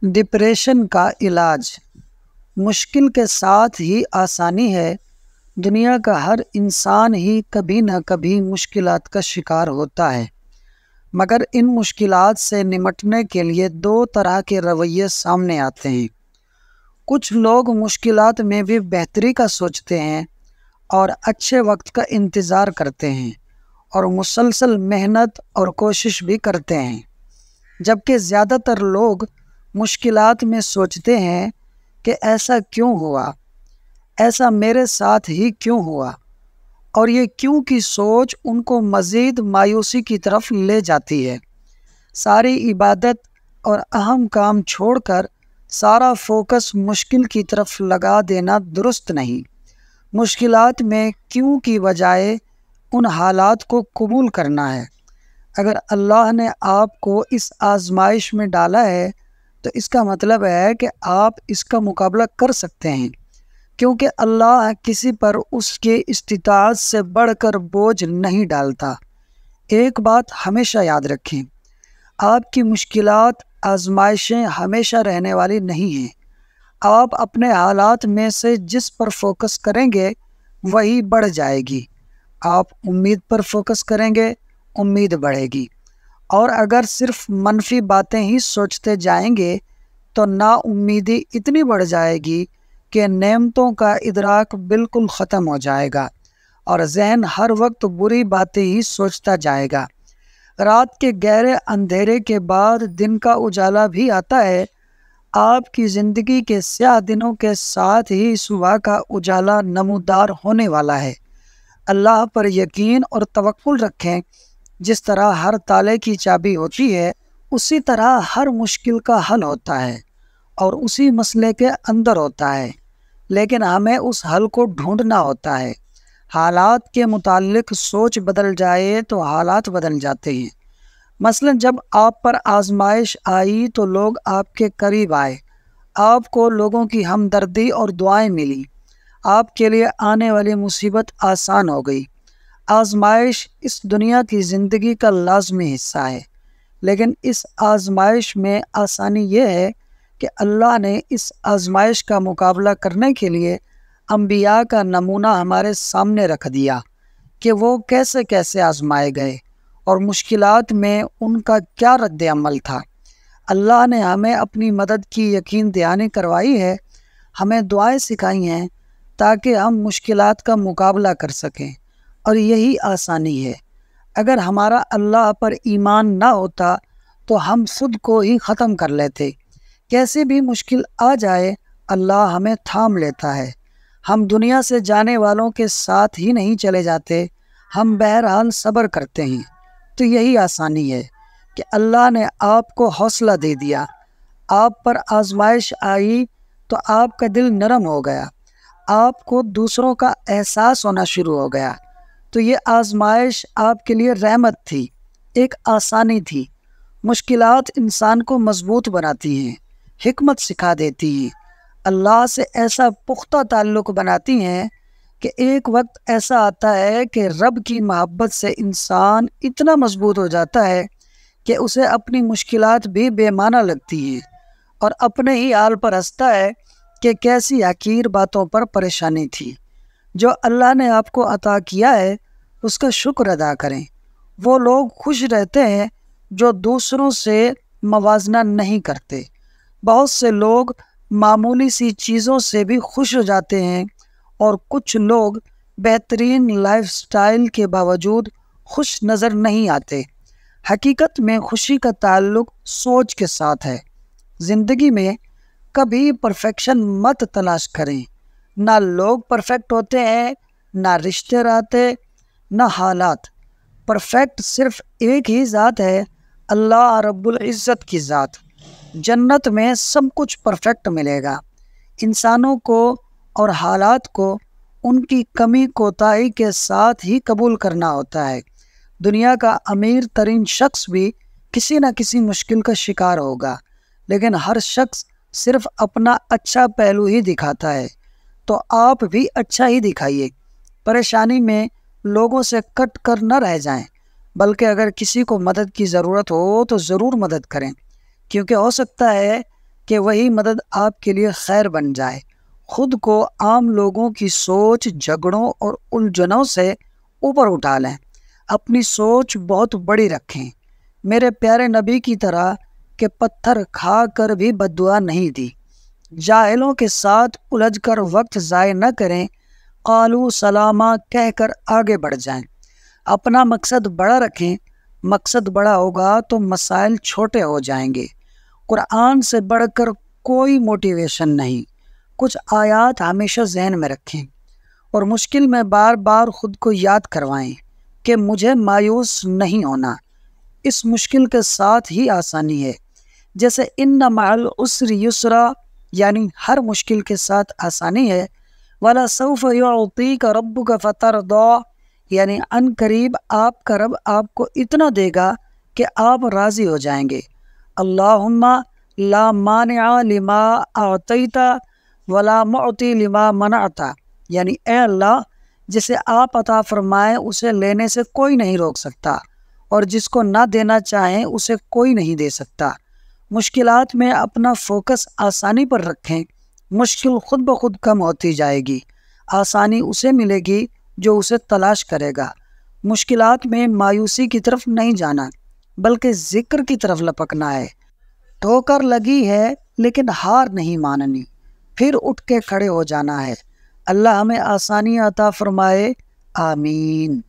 Depression کا علاج۔ مشکل کے ساتھ ہی آسانی ہے۔ دنیا کا ہر انسان ہی کبھی نہ کبھی مشکلات کا شکار ہوتا ہے، مگر ان مشکلات سے نمٹنے کے لیے دو طرح کے رویے سامنے آتے ہیں۔ کچھ لوگ مشکلات میں بھی بہتری کا سوچتے ہیں اور اچھے وقت کا انتظار کرتے ہیں اور مسلسل محنت اور کوشش بھی کرتے ہیں، جبکہ زیادہ تر لوگ مشکلات میں سوچتے ہیں کہ ایسا کیوں ہوا، ایسا میرے ساتھ ہی کیوں ہوا، اور یہ کیوں کی سوچ ان کو مزید مایوسی کی طرف لے جاتی ہے۔ ساری عبادت اور اہم کام چھوڑ کر سارا فوکس مشکل کی طرف لگا دینا درست نہیں۔ مشکلات میں کیوں کی بجائے ان حالات کو قبول کرنا ہے۔ اگر اللہ نے آپ کو اس آزمائش میں ڈالا ہے تو اس کا مطلب ہے کہ آپ اس کا مقابلہ کر سکتے ہیں، کیونکہ اللہ کسی پر اس کے استطاعت سے بڑھ کر بوجھ نہیں ڈالتا۔ ایک بات ہمیشہ یاد رکھیں، آپ کی مشکلات، آزمائشیں ہمیشہ رہنے والی نہیں ہیں۔ آپ اپنے حالات میں سے جس پر فوکس کریں گے وہی بڑھ جائے گی۔ آپ امید پر فوکس کریں گے، امید بڑھے گی، اور اگر صرف منفی باتیں ہی سوچتے جائیں گے تو نا امیدی اتنی بڑھ جائے گی کہ نعمتوں کا ادراک بالکل ختم ہو جائے گا اور ذہن ہر وقت بری باتیں ہی سوچتا جائے گا۔ رات کے گہرے اندھیرے کے بعد دن کا اجالا بھی آتا ہے۔ آپ کی زندگی کے سیاہ دنوں کے ساتھ ہی صبح کا اجالا نمودار ہونے والا ہے۔ اللہ پر یقین اور توکل رکھیں۔ جس طرح ہر تالے کی چابی ہوتی ہے، اسی طرح ہر مشکل کا حل ہوتا ہے اور اسی مسئلے کے اندر ہوتا ہے، لیکن ہمیں اس حل کو ڈھونڈنا ہوتا ہے۔ حالات کے متعلق سوچ بدل جائے تو حالات بدل جاتے ہیں۔ مثلا جب آپ پر آزمائش آئی تو لوگ آپ کے قریب آئے، آپ کو لوگوں کی ہمدردی اور دعائیں ملی، آپ کے لیے آنے والی مصیبت آسان ہو گئی۔ آزمائش اس دنیا کی زندگی کا لازمی حصہ ہے، لیکن اس آزمائش میں آسانی یہ ہے کہ اللہ نے اس آزمائش کا مقابلہ کرنے کے لیے انبیاء کا نمونہ ہمارے سامنے رکھ دیا کہ وہ کیسے کیسے آزمائے گئے اور مشکلات میں ان کا کیا رد عمل تھا۔ اللہ نے ہمیں اپنی مدد کی یقین دہانی کروائی ہے، ہمیں دعائیں سکھائی ہیں تاکہ ہم مشکلات کا مقابلہ کر سکیں، اور یہی آسانی ہے۔ اگر ہمارا اللہ پر ایمان نہ ہوتا تو ہم خود کو ہی ختم کر لیتے۔ کیسے بھی مشکل آ جائے اللہ ہمیں تھام لیتا ہے۔ ہم دنیا سے جانے والوں کے ساتھ ہی نہیں چلے جاتے، ہم بہرحال صبر کرتے ہیں۔ تو یہی آسانی ہے کہ اللہ نے آپ کو حوصلہ دے دیا۔ آپ پر آزمائش آئی تو آپ کا دل نرم ہو گیا، آپ کو دوسروں کا احساس ہونا شروع ہو گیا۔ تو یہ آزمائش آپ کے لیے رحمت تھی، ایک آسانی تھی۔ مشکلات انسان کو مضبوط بناتی ہیں، حکمت سکھا دیتی ہیں، اللہ سے ایسا پختہ تعلق بناتی ہیں کہ ایک وقت ایسا آتا ہے کہ رب کی محبت سے انسان اتنا مضبوط ہو جاتا ہے کہ اسے اپنی مشکلات بھی بے معنی لگتی ہیں اور اپنے ہی حال پر ہنستا ہے کہ کیسی حقیر باتوں پر پریشانی تھی۔ جو اللہ نے آپ کو عطا کیا ہے اس کا شکر ادا کریں۔ وہ لوگ خوش رہتے ہیں جو دوسروں سے موازنہ نہیں کرتے۔ بہت سے لوگ معمولی سی چیزوں سے بھی خوش ہو جاتے ہیں، اور کچھ لوگ بہترین لائف سٹائل کے باوجود خوش نظر نہیں آتے۔ حقیقت میں خوشی کا تعلق سوچ کے ساتھ ہے۔ زندگی میں کبھی پرفیکشن مت تلاش کریں۔ نہ لوگ پرفیکٹ ہوتے ہیں، نہ رشتے رہتے، نہ حالات۔ پرفیکٹ صرف ایک ہی ذات ہے، اللہ رب العزت کی ذات۔ جنت میں سب کچھ پرفیکٹ ملے گا۔ انسانوں کو اور حالات کو ان کی کمی کوتاہی کے ساتھ ہی قبول کرنا ہوتا ہے۔ دنیا کا امیر ترین شخص بھی کسی نہ کسی مشکل کا شکار ہوگا، لیکن ہر شخص صرف اپنا اچھا پہلو ہی دکھاتا ہے۔ تو آپ بھی اچھا ہی دکھائیے۔ پریشانی میں لوگوں سے کٹ کر نہ رہ جائیں، بلکہ اگر کسی کو مدد کی ضرورت ہو تو ضرور مدد کریں، کیونکہ ہو سکتا ہے کہ وہی مدد آپ کے لیے خیر بن جائے۔ خود کو عام لوگوں کی سوچ، جھگڑوں اور الجھنوں سے اوپر اٹھا لیں۔ اپنی سوچ بہت بڑی رکھیں، میرے پیارے نبی کی طرح کہ پتھر کھا کر بھی بد دعا نہیں دی۔ جاہلوں کے ساتھ الجھ کر وقت ضائع نہ کریں، قالوا سلاما کہہ کر آگے بڑھ جائیں۔ اپنا مقصد بڑا رکھیں، مقصد بڑا ہوگا تو مسائل چھوٹے ہو جائیں گے۔ قرآن سے بڑھ کر کوئی موٹیویشن نہیں۔ کچھ آیات ہمیشہ ذہن میں رکھیں اور مشکل میں بار بار خود کو یاد کروائیں کہ مجھے مایوس نہیں ہونا، اس مشکل کے ساتھ ہی آسانی ہے۔ جیسے ان مع العسر یسرا، یعنی ہر مشکل کے ساتھ آسانی ہے۔ وَلَسَوْفَ يُعْطِيكَ رَبُّكَ فَتَرْضَىٰ، یعنی ان قریب آپ کا رب آپ کو اتنا دے گا کہ آپ راضی ہو جائیں گے۔ اللہم لا مانع لما اعطیت ولا معطی لما منعت، یعنی اے اللہ جسے آپ عطا فرمائیں اسے لینے سے کوئی نہیں روک سکتا، اور جس کو نہ دینا چاہیں اسے کوئی نہیں دے سکتا۔ مشکلات میں اپنا فوکس آسانی پر رکھیں، مشکل خود بخود کم ہوتی جائے گی۔ آسانی اسے ملے گی جو اسے تلاش کرے گا۔ مشکلات میں مایوسی کی طرف نہیں جانا بلکہ ذکر کی طرف لپکنا ہے۔ ٹھوکر لگی ہے لیکن ہار نہیں ماننی، پھر اٹھ کے کھڑے ہو جانا ہے۔ اللہ ہمیں آسانی عطا فرمائے، آمین۔